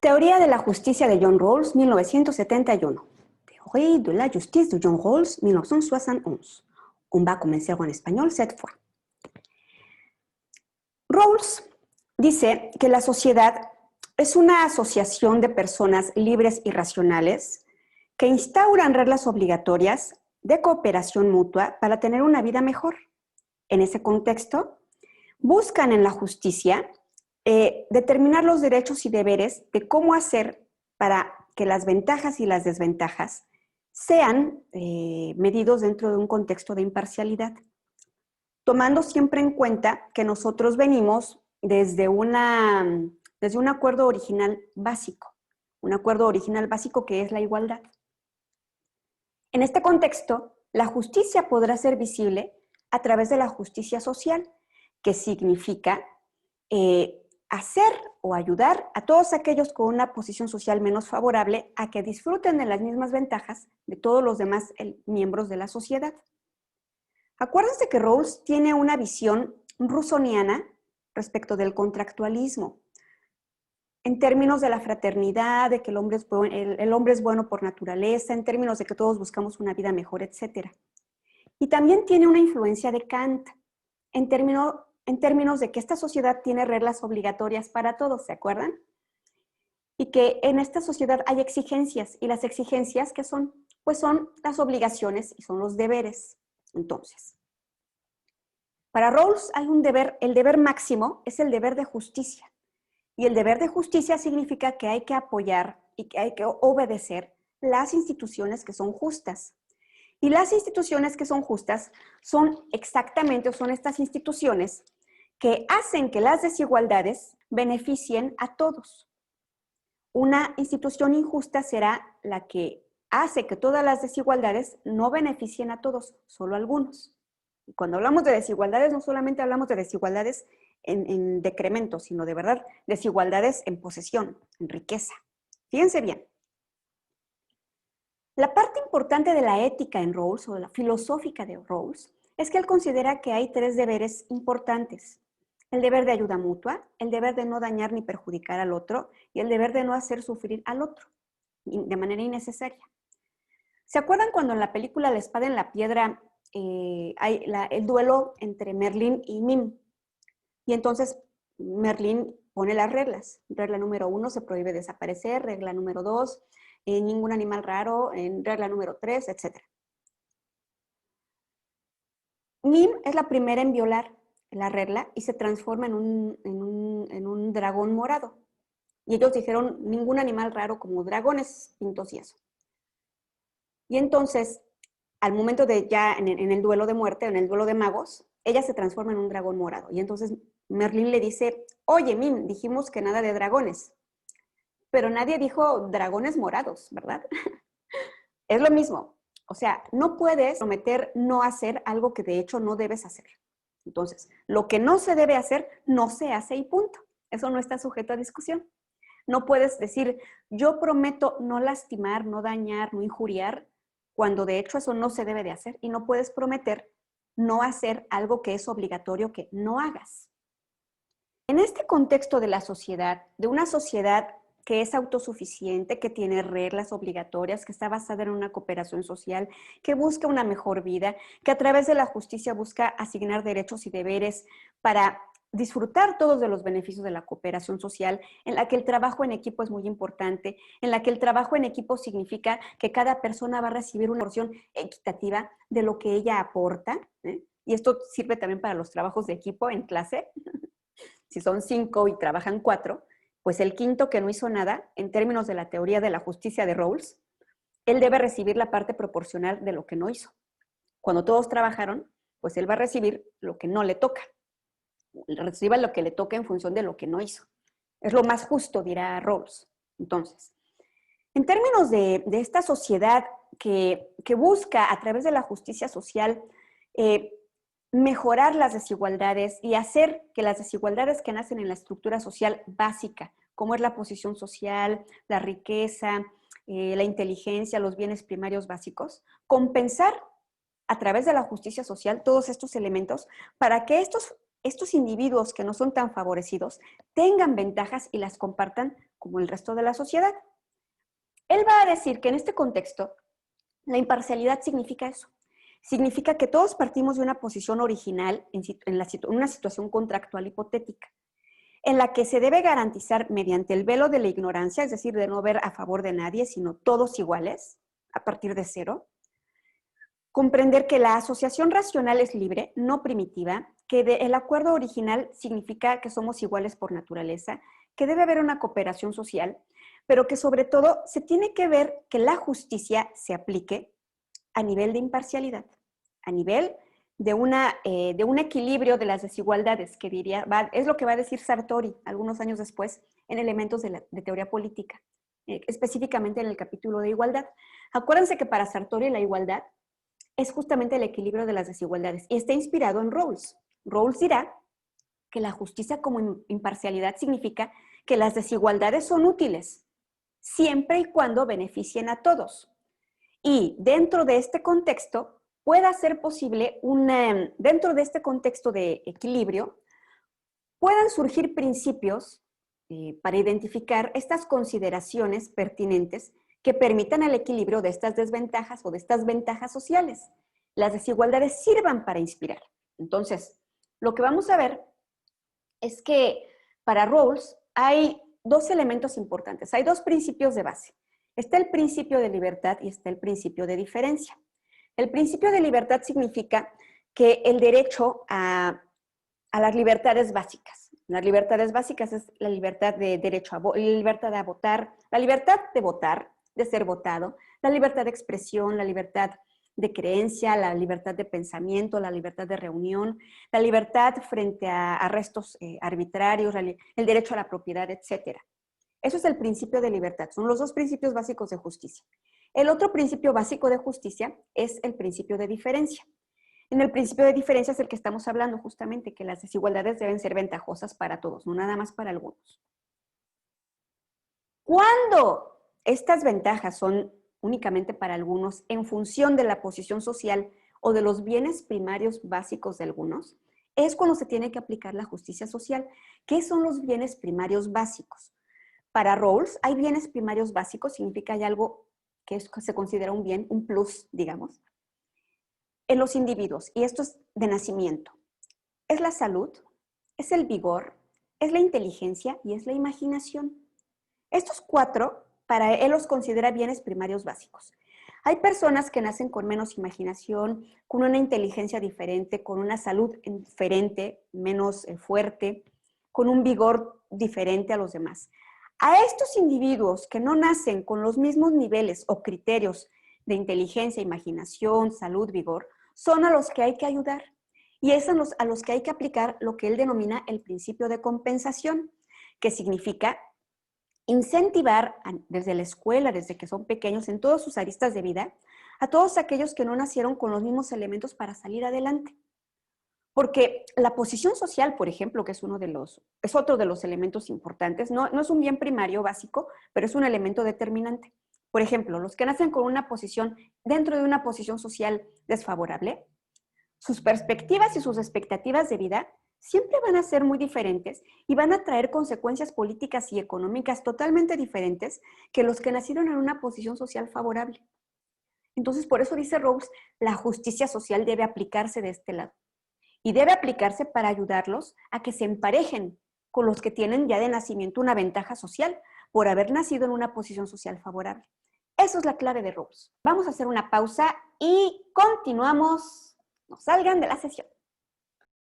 Teoría de la justicia de John Rawls, 1971. Théorie de la justice de John Rawls, 1971. On va commencer en español cette fois. Rawls dice que la sociedad es una asociación de personas libres y racionales que instauran reglas obligatorias de cooperación mutua para tener una vida mejor. En ese contexto, buscan en la justicia determinar los derechos y deberes de cómo hacer para que las ventajas y las desventajas sean medidos dentro de un contexto de imparcialidad, tomando siempre en cuenta que nosotros venimos desde un acuerdo original básico, que es la igualdad. En este contexto, la justicia podrá ser visible a través de la justicia social, que significa hacer o ayudar a todos aquellos con una posición social menos favorable a que disfruten de las mismas ventajas de todos los demás miembros de la sociedad. Acuérdense que Rawls tiene una visión rusoniana respecto del contractualismo, en términos de la fraternidad, de que el hombre es bueno por naturaleza, en términos de que todos buscamos una vida mejor, etc. Y también tiene una influencia de Kant, en términos de que esta sociedad tiene reglas obligatorias para todos, ¿se acuerdan? Y que en esta sociedad hay exigencias, y las exigencias, ¿qué son? Pues son las obligaciones y son los deberes. Entonces, para Rawls hay un deber, el deber máximo es el deber de justicia. Y el deber de justicia significa que hay que apoyar y que hay que obedecer las instituciones que son justas. Y las instituciones que son justas son exactamente, o son estas instituciones que hacen que las desigualdades beneficien a todos. Una institución injusta será la que hace que todas las desigualdades no beneficien a todos, solo a algunos. Y cuando hablamos de desigualdades, no solamente hablamos de desigualdades en decremento, sino de verdad desigualdades en posesión, en riqueza. Fíjense bien. La parte importante de la ética en Rawls, o de la filosófica de Rawls, es que él considera que hay tres deberes importantes. El deber de ayuda mutua, el deber de no dañar ni perjudicar al otro, y el deber de no hacer sufrir al otro de manera innecesaria. ¿Se acuerdan cuando en la película La espada en la piedra hay el duelo entre Merlín y Mim? Y entonces Merlín pone las reglas. Regla número 1, se prohíbe desaparecer. Regla número 2, ningún animal raro. En regla número 3, etc. Mim es la primera en violar la regla y se transforma en un dragón morado. Y ellos dijeron, ningún animal raro como dragones, pintos y eso. Y entonces, al momento de ya en el duelo de muerte, en el duelo de magos, ella se transforma en un dragón morado. Y entonces Merlín le dice, oye, Mim, dijimos que nada de dragones. Pero nadie dijo dragones morados, ¿verdad? Es lo mismo. O sea, no puedes prometer no hacer algo que de hecho no debes hacer. Entonces, lo que no se debe hacer, no se hace y punto. Eso no está sujeto a discusión. No puedes decir, yo prometo no lastimar, no dañar, no injuriar, cuando de hecho eso no se debe de hacer. Y no puedes prometer no hacer algo que es obligatorio que no hagas. En este contexto de la sociedad, de una sociedad que es autosuficiente, que tiene reglas obligatorias, que está basada en una cooperación social, que busca una mejor vida, que a través de la justicia busca asignar derechos y deberes para disfrutar todos de los beneficios de la cooperación social, en la que el trabajo en equipo es muy importante, en la que el trabajo en equipo significa que cada persona va a recibir una porción equitativa de lo que ella aporta, ¿eh? Y esto sirve también para los trabajos de equipo en clase. Si son 5 y trabajan 4, pues el quinto que no hizo nada, en términos de la teoría de la justicia de Rawls, él debe recibir la parte proporcional de lo que no hizo. Cuando todos trabajaron, pues él va a recibir lo que no le toca. Reciba lo que le toca en función de lo que no hizo. Es lo más justo, dirá Rawls. Entonces, en términos de esta sociedad que busca a través de la justicia social mejorar las desigualdades y hacer que las desigualdades que nacen en la estructura social básica, como es la posición social, la riqueza, la inteligencia, los bienes primarios básicos, compensar a través de la justicia social todos estos elementos para que estos estos individuos que no son tan favorecidos tengan ventajas y las compartan como el resto de la sociedad. Él va a decir que en este contexto, la imparcialidad significa eso. Significa que todos partimos de una posición original en una situación contractual hipotética, en la que se debe garantizar mediante el velo de la ignorancia, es decir, de no ver a favor de nadie, sino todos iguales, a partir de cero. Comprender que la asociación racional es libre, no primitiva, que el acuerdo original significa que somos iguales por naturaleza, que debe haber una cooperación social, pero que sobre todo se tiene que ver que la justicia se aplique a nivel de imparcialidad, a nivel de un equilibrio de las desigualdades, que es lo que va a decir Sartori algunos años después en Elementos de Teoría Política, específicamente en el capítulo de igualdad. Acuérdense que para Sartori la igualdad es justamente el equilibrio de las desigualdades y está inspirado en Rawls. Rawls dirá que la justicia como imparcialidad significa que las desigualdades son útiles, siempre y cuando beneficien a todos. Y dentro de este contexto, pueda ser posible dentro de este contexto de equilibrio, puedan surgir principios para identificar estas consideraciones pertinentes que permitan el equilibrio de estas desventajas o de estas ventajas sociales. Las desigualdades sirvan para inspirar. Entonces, lo que vamos a ver es que para Rawls hay dos elementos importantes, hay dos principios de base. Está el principio de libertad y está el principio de diferencia. El principio de libertad significa que el derecho a las libertades básicas. Las libertades básicas es la libertad de derecho a la libertad a votar, la libertad de votar, de ser votado, la libertad de expresión, la libertad de creencia, la libertad de pensamiento, la libertad de reunión, la libertad frente a arrestos arbitrarios, el derecho a la propiedad, etc. Eso es el principio de libertad. Son los dos principios básicos de justicia. El otro principio básico de justicia es el principio de diferencia. En el principio de diferencia es el que estamos hablando justamente, que las desigualdades deben ser ventajosas para todos, no nada más para algunos. Cuando estas ventajas son únicamente para algunos en función de la posición social o de los bienes primarios básicos de algunos, es cuando se tiene que aplicar la justicia social. ¿Qué son los bienes primarios básicos? Para Rawls, hay bienes primarios básicos, significa hay algo que se considera un bien, un plus, digamos, en los individuos, y esto es de nacimiento. Es la salud, es el vigor, es la inteligencia y es la imaginación. Estos cuatro, para él los considera bienes primarios básicos. Hay personas que nacen con menos imaginación, con una inteligencia diferente, con una salud diferente, menos fuerte, con un vigor diferente a los demás. A estos individuos que no nacen con los mismos niveles o criterios de inteligencia, imaginación, salud, vigor, son a los que hay que ayudar. Y es a los que hay que aplicar lo que él denomina el principio de compensación, que significa incentivar desde la escuela, desde que son pequeños, en todas sus aristas de vida, a todos aquellos que no nacieron con los mismos elementos para salir adelante. Porque la posición social, por ejemplo, que es otro de los elementos importantes, no es un bien primario básico, pero es un elemento determinante. Por ejemplo, los que nacen con una posición, dentro de una posición social desfavorable, sus perspectivas y sus expectativas de vida siempre van a ser muy diferentes y van a traer consecuencias políticas y económicas totalmente diferentes que los que nacieron en una posición social favorable. Entonces, por eso dice Rawls, la justicia social debe aplicarse de este lado. Y debe aplicarse para ayudarlos a que se emparejen con los que tienen ya de nacimiento una ventaja social por haber nacido en una posición social favorable. Eso es la clave de Rawls. Vamos a hacer una pausa y continuamos. No salgan de la sesión.